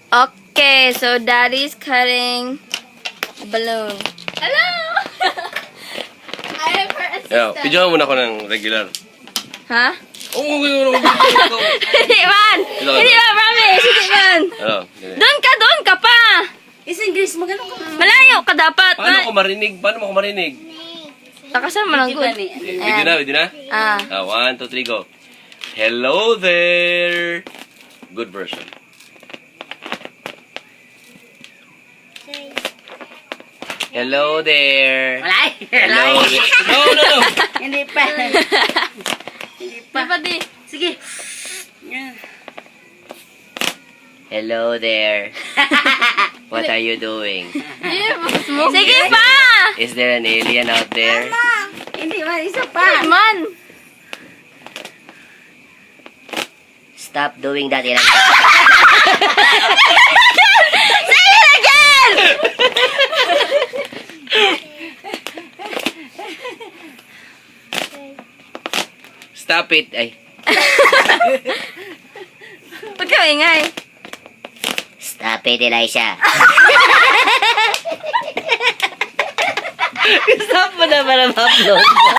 Okay, so Daddy's cutting a balloon. Hello! I am her Yeah, assistant. pidyohan muna ako ng regular. Ha? Oo, gano'n ako. Hindi man! Hello. Hindi man, promise! Hindi man! Ano? Doon ka pa! Is English, magano ka? Malayo ka dapat. Paano mo ako marinig? Takasan mo lang good. Pwede na? Ah. 1, 2, 3, go. Hello there. Good version. Hello there. Walay! Hello Walay! there. No. Hindi pa. Hindi pa. Di ba di? Sige. Yan. Hello there. What are you doing? Sige pa! Is there an alien out there? Hindi man, isa Hindi pa. man! Stop doing that, Ilan. Say it again! Stop it. Ay. Huwag ka ingay. Stop it, Elisha. Stop mo na para ma-upload.